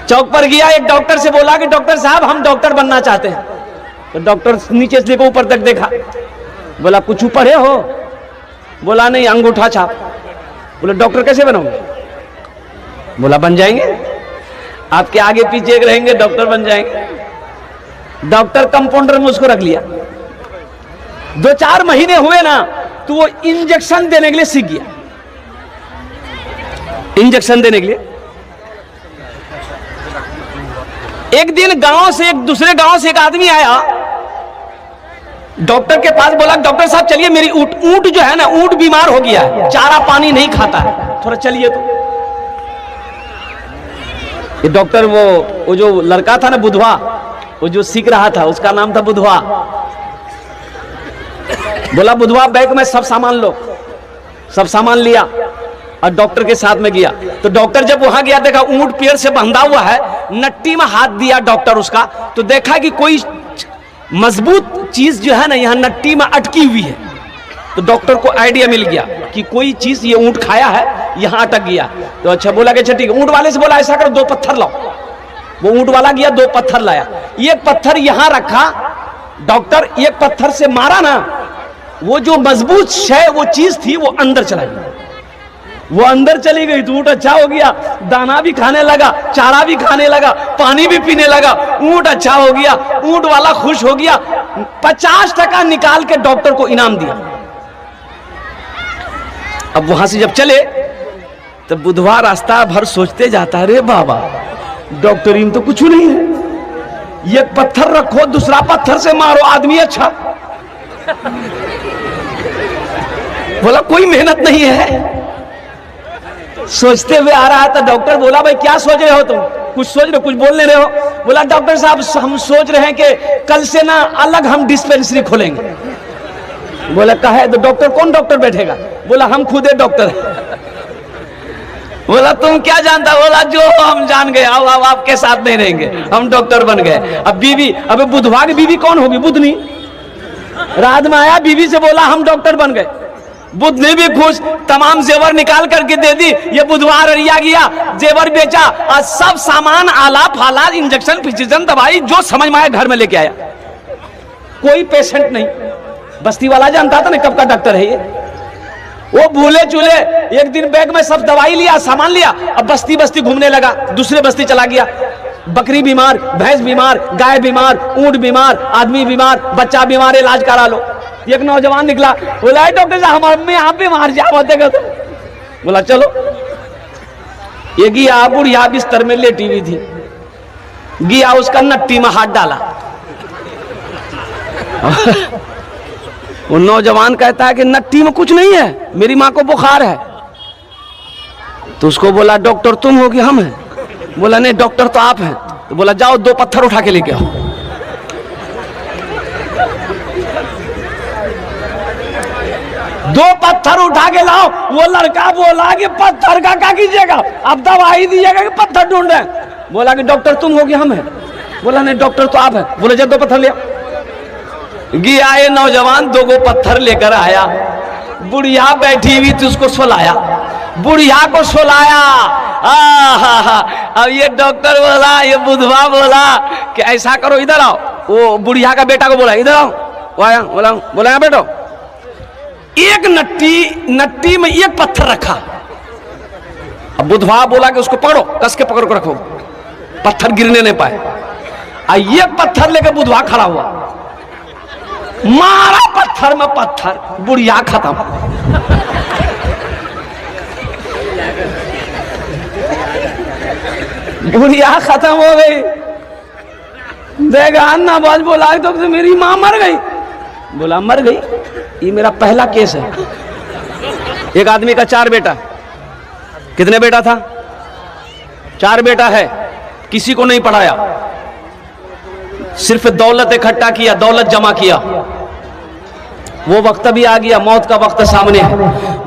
चौक पर गया, एक डॉक्टर से बोला कि डॉक्टर साहब हम डॉक्टर बनना चाहते हैं। तो डॉक्टर नीचे से लेकर ऊपर तक देखा, बोला कुछ पढ़े हो? बोला नहीं, अंगूठा छाप। बोले डॉक्टर कैसे बनोगे? बोला बन जाएंगे, आपके आगे पीछे एक रहेंगे, डॉक्टर बन जाएंगे। डॉक्टर कंपाउंडर में उसको रख लिया। 2-4 महीने हुए ना तो वो इंजेक्शन देने के लिए सीख गया। इंजेक्शन देने के लिए एक दिन गांव से, एक दूसरे गांव से एक आदमी आया डॉक्टर के पास। बोला डॉक्टर साहब चलिए, मेरी ऊंट जो है ना, ऊंट बीमार हो गया है, चारा पानी नहीं खाता है, थोड़ा चलिए। तो ये डॉक्टर वो जो लड़का था ना बुधवा, वो जो सीख रहा था, उसका नाम था बुधवा। बोला बुधवा बैग में सब सामान लो। सब सामान लिया और डॉक्टर के साथ में गया। तो डॉक्टर जब वहां गया, देखा ऊंट पेड़ से बंधा हुआ है, नट्टी में हाथ दिया डॉक्टर उसका, तो देखा कि कोई मजबूत चीज जो है ना यहाँ नट्टी में अटकी हुई है। तो डॉक्टर को आइडिया मिल गया कि कोई चीज ये ऊंट खाया है, यहाँ अटक गया। तो अच्छा बोला कि अच्छा ठीक है। ऊंट वाले से बोला ऐसा करो 2 पत्थर लाओ। वो ऊंट वाला गया, 2 पत्थर लाया। एक पत्थर यहां रखा, डॉक्टर एक पत्थर से मारा ना, वो जो मजबूत शय वो चीज थी वो अंदर चला गई। वो अंदर चली गई तो ऊंट अच्छा हो गया, दाना भी खाने लगा, चारा भी खाने लगा, पानी भी पीने लगा, ऊंट अच्छा हो गया। ऊंट वाला खुश हो गया, 50% निकाल के डॉक्टर को इनाम दिया। अब वहां से जब चले तो बुधवार रास्ता भर सोचते जाता, अरे बाबा डॉक्टरी में तो कुछ नहीं है, एक पत्थर रखो, दूसरा पत्थर से मारो, आदमी अच्छा। बोला कोई मेहनत नहीं है। सोचते हुए आ रहा था। डॉक्टर बोला भाई क्या सोच रहे हो तुम? कुछ सोच रहे हो, कुछ बोल नहीं रहे हो? बोला डॉक्टर साहब हम सोच रहे हैं कि कल से ना अलग हम डिस्पेंसरी खोलेंगे। बोला कहा है? तो डॉक्टर कौन डॉक्टर बैठेगा? बोला हम खुद है डॉक्टर। बोला तुम क्या जानता? बोला जो हम जान गए, अब आपके साथ नहीं रहेंगे, हम डॉक्टर बन गए। अब बीवी, अब बुधवा की बीवी कौन होगी? बुधनी। रात में आया, बीवी से बोला हम डॉक्टर बन गए। बुध ने भी खुश, तमाम जेवर निकाल करके दे दी। ये बुधवार अरिया गया, जेवर बेचा और सब सामान, आला फाला, इंजेक्शन फिजिशन दवाई जो समझ में आया घर में लेके आया। कोई पेशेंट नहीं। बस्ती वाला जानता था ना कब का डॉक्टर है ये। वो भूले चूले एक दिन बैग में सब दवाई लिया, सामान लिया, अब बस्ती बस्ती घूमने लगा, दूसरे बस्ती चला गया। बकरी बीमार, भैंस बीमार, गाय बीमार, ऊंट बीमार, आदमी बीमार, बच्चा बीमार, इलाज करा लो। एक नौजवान निकला, बोला डॉक्टर साहब हमारे में यहाँ पे मार जा होते। बोला चलो। ये गया, बुढ़िया बिस्तर में लेटी हुई थी, गया उसका नट्टी में हाथ डाला। वो नौजवान कहता है कि नट्टी में कुछ नहीं है, मेरी माँ को बुखार है। तो उसको बोला डॉक्टर तुम हो कि हम हैं? बोला नहीं डॉक्टर तो आप हैं। तो बोला जाओ 2 पत्थर उठा के लेके आओ। 2 पत्थर उठा के लाओ। वो लड़का बोला कि पत्थर का क्या कीजिएगा, अब दवाई दीजिएगा कि पत्थर ढूंढ रहे हैं? बोला कि डॉक्टर तुम हो कि हम हैं? बोला नहीं डॉक्टर तो आप हैं। बोले जब 2 पत्थर ले गया। ये नौजवान 2 पत्थर लेकर आया, बुढ़िया बैठी हुई थी, उसको सुलाया, बुढ़िया को सुलाया। अब ये डॉक्टर बोला, ये बुधवा बोला कि ऐसा करो इधर आओ। वो बुढ़िया का बेटा को बोला इधर आओ, बोला बोला बेटो। एक नट्टी में 1 पत्थर रखा। अब बुधवा बोला कि उसको पकड़ो, कस के पकड़ को रखो, पत्थर गिरने नहीं पाए। 1 पत्थर लेकर बुधवा खड़ा हुआ, मारा पत्थर में पत्थर, बुढ़िया खत्म। बुढ़िया खत्म हो गई। देखा अन्ना बाज बोला तो मेरी माँ मर गई। बोला मर गई? ये मेरा पहला केस है। एक आदमी का 4 बेटा। कितने बेटा था? 4 बेटा है, किसी को नहीं पढ़ाया, सिर्फ दौलत इकट्ठा किया, दौलत जमा किया। वो वक्त भी आ गया, मौत का वक्त सामने है,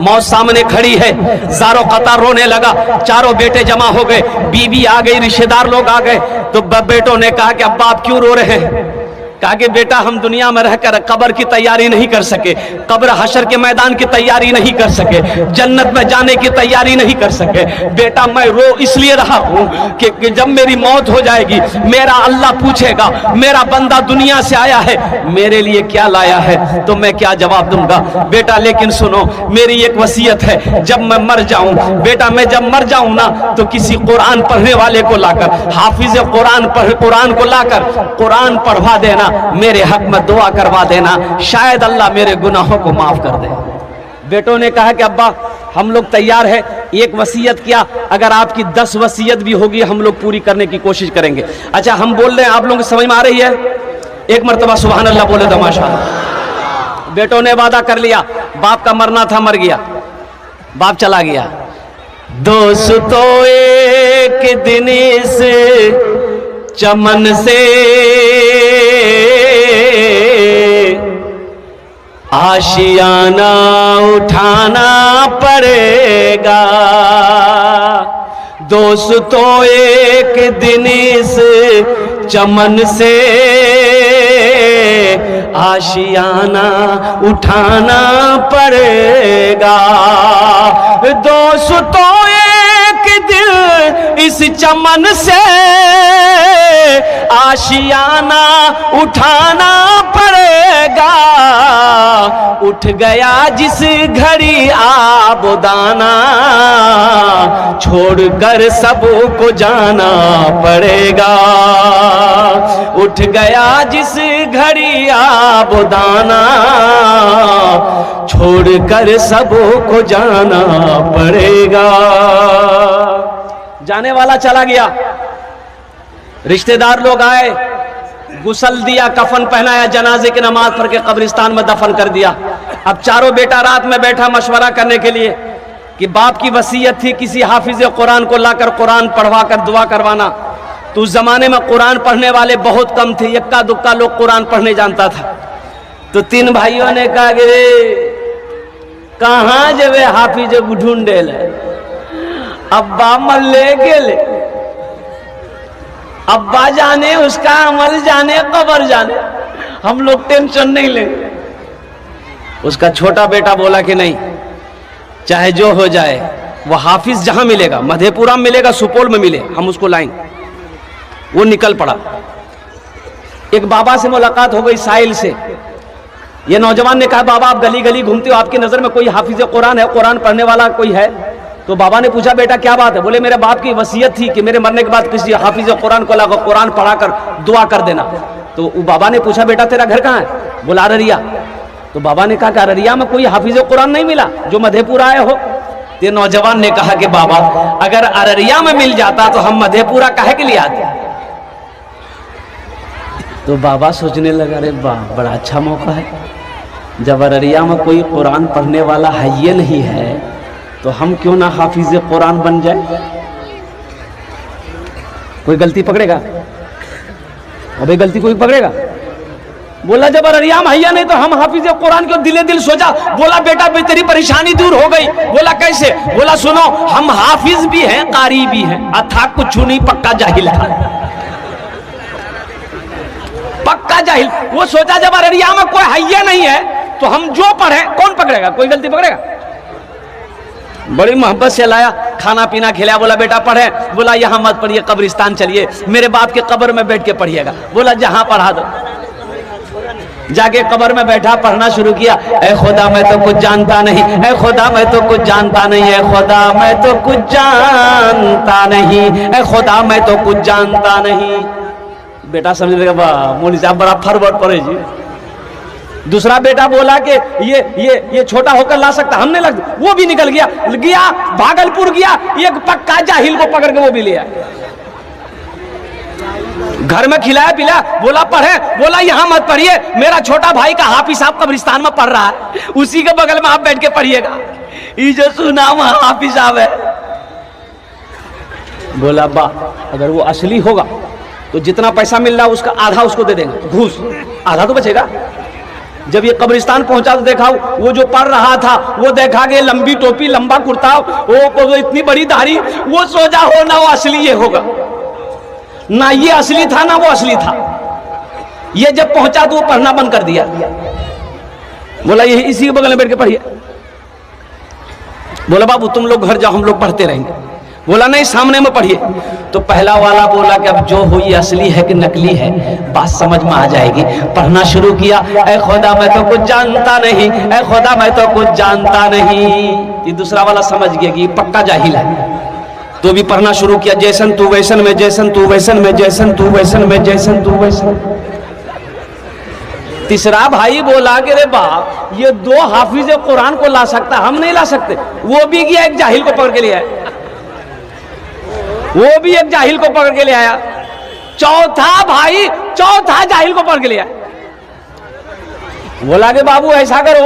मौत सामने खड़ी है, ज़ारो कतार रोने लगा। 4 बेटे जमा हो गए, बीवी आ गई, रिश्तेदार लोग आ गए। तो बेटों ने कहा कि अब्बा आप क्यों रो रहे हैं? कहा कि बेटा हम दुनिया में रहकर कब्र की तैयारी नहीं कर सके, कब्र हशर के मैदान की तैयारी नहीं कर सके, जन्नत में जाने की तैयारी नहीं कर सके। बेटा मैं रो इसलिए रहा हूं कि जब मेरी मौत हो जाएगी मेरा अल्लाह पूछेगा मेरा बंदा दुनिया से आया है मेरे लिए क्या लाया है, तो मैं क्या जवाब दूंगा। बेटा लेकिन सुनो, मेरी एक वसीयत है, जब मैं मर जाऊं बेटा, मैं जब मर जाऊं ना तो किसी कुरान पढ़ने वाले को लाकर, हाफिज कुरान को लाकर कुरान पढ़वा देना, मेरे हक में दुआ करवा देना, शायद अल्लाह मेरे गुनाहों को माफ कर दे। बेटों ने कहा कि अब्बा हम लोग तैयार है, एक वसीयत किया, अगर आपकी 10 वसीयत भी होगी हम लोग पूरी करने की कोशिश करेंगे। अच्छा हम बोल रहे हैं, आप लोगों को समझ में आ रही है? एक मर्तबा सुभान अल्लाह बोले तो माशाअल्लाह। बेटों ने वादा कर लिया, बाप का मरना था, मर गया, बाप चला गया। दोस्तों एक दिन इस चमन से आशियाना उठाना पड़ेगा। दोस्तों एक दिन इस चमन से आशियाना उठाना पड़ेगा। दोस्तों एक दिन इस चमन से आशियाना उठाना पड़ेगा। उठ गया जिस घड़ी आबोदाना, छोड़कर सबको जाना पड़ेगा। उठ गया जिस घड़ी आबोदाना, छोड़कर सबको जाना पड़ेगा। जाने वाला चला गया, रिश्तेदार लोग आए, गुसल दिया, कफन पहनाया, जनाजे की नमाज पढ़ के कब्रिस्तान में दफन कर दिया। अब चारों बेटा रात में बैठा मशवरा करने के लिए कि बाप की वसीयत थी किसी हाफिज कुरान को लाकर कुरान पढ़वा कर दुआ करवाना। तो उस जमाने में कुरान पढ़ने वाले बहुत कम थे, इक्का दुक्का लोग कुरान पढ़ने जानता था। तो 3 भाइयों ने कहा कि कहाँ जब हाफिज ढूंढे ले, अब्बा मल ले गेले, अब्बा जाने उसका अमल जाने कब्र जाने, हम लोग टेंशन नहीं लेंगे। उसका छोटा बेटा बोला कि नहीं, चाहे जो हो जाए, वो हाफिज जहां मिलेगा, मधेपुरा में मिलेगा, सुपौल में मिले, हम उसको लाएंगे। वो निकल पड़ा। एक बाबा से मुलाकात हो गई साहिल से। ये नौजवान ने कहा बाबा आप गली गली घूमते हो, आपकी नजर में कोई हाफिज कुरान है, कुरान पढ़ने वाला कोई है? तो बाबा ने पूछा बेटा क्या बात है? बोले मेरे बाप की वसीयत थी कि मेरे मरने के बाद किसी हाफिज कुरान को लाकर कुरान पढ़ाकर दुआ कर देना। तो बाबा ने पूछा बेटा तेरा घर कहाँ है? बोला अररिया। तो बाबा ने कहा कि अररिया में कोई हाफिज कुरान नहीं मिला जो मधेपुरा आए हो? तो नौजवान ने कहा कि बाबा अगर अररिया में मिल जाता तो हम मधेपुरा काहे के लिए आते? तो बाबा सोचने लगा अरे वाह बड़ा अच्छा मौका है, जब अररिया में कोई कुरान पढ़ने वाला है ये नहीं है तो हम क्यों ना हाफिज कुरान बन जाए। कोई गलती पकड़ेगा? अबे गलती कोई पकड़ेगा? बोला जब अररिया में हैया नहीं तो हम हाफिज कुरान क्यों? दिले दिल सोचा। बोला बेटा तेरी परेशानी दूर हो गई। बोला कैसे? बोला सुनो हम हाफिज भी हैं कारी भी हैं, अथा कुछ नहीं पक्का जाहिल था, पक्का जाहिल। वो सोचा जब अररिया में कोई हैया नहीं है तो हम जो पढ़े कौन पकड़ेगा? कोई गलती पकड़ेगा? बड़ी मोहब्बत से लाया, खाना पीना खिलाया, बोला बेटा पढ़े। बोला यहाँ मत पढ़िए, कब्रिस्तान चलिए, मेरे बाप के कब्र में बैठ के पढ़िएगा। बोला जहां पढ़ा दो। जाके कब्र में बैठा, पढ़ना शुरू किया। ऐ खुदा मैं तो कुछ जानता नहीं, ऐ खुदा मैं तो कुछ जानता नहीं, ऐ खुदा मैं तो कुछ जानता नहीं, ऐ खुदा मैं तो कुछ जानता नहीं। बेटा समझ लेगा वाह मौलवी साहब बड़ा फरवर्ड पढ़े जी। दूसरा बेटा बोला कि ये छोटा होकर ला सकता, हमने लग, वो भी निकल गया भागलपुर गया, एक पक्का जाहिल को पकड़ के वो भी ले आया, घर में खिलाया पिलाया। बोला पढ़े। बोला यहां मत पढ़िए, मेरा छोटा भाई का हाफिज साहब कब्रिस्तान में पढ़ रहा है, उसी के बगल में आप बैठ के पढ़िएगा, ये जो सुना वहां हाफिज साहब है। बोला अब्बा अगर वो असली होगा तो जितना पैसा मिल रहा है उसका आधा उसको दे देंगे, घूस, आधा तो बचेगा। जब ये कब्रिस्तान पहुंचा तो देखा वो जो पढ़ रहा था, वो देखा कि लंबी टोपी लंबा कुर्ता, वो इतनी बड़ी दाढ़ी, वो सोचा हो ना वो असली ये होगा, ना ये असली था ना वो असली था। ये जब पहुंचा तो वो पढ़ना बंद कर दिया, बोला यही इसी के बगल में बैठ के पढ़िए। बोला बाबू तुम लोग घर जाओ, हम लोग पढ़ते रहेंगे। बोला नहीं, सामने में पढ़िए। तो पहला वाला बोला कि अब जो हुई असली है कि नकली है बात समझ में आ जाएगी। पढ़ना शुरू किया, ऐ खुदा मैं तो कुछ जानता नहीं, ऐ खुदा मैं तो कुछ जानता नहीं। ये दूसरा वाला समझ गया कि पक्का जाहिल है, तो भी पढ़ना शुरू किया, जैसन तू वैसन में, जैसन तू वैसन में, जैसन तू वैसन में, जैसन तू वैसन। तीसरा भाई बोला कि रे बाप ये दो हाफिज कुरान को ला सकता, हम नहीं ला सकते। वो भी गया एक जाहिल को पकड़ के ले आया, वो भी एक जाहिल को पकड़ के ले आया। चौथा भाई चौथा जाहिल को पकड़ के ले आया। बोला कि बाबू ऐसा करो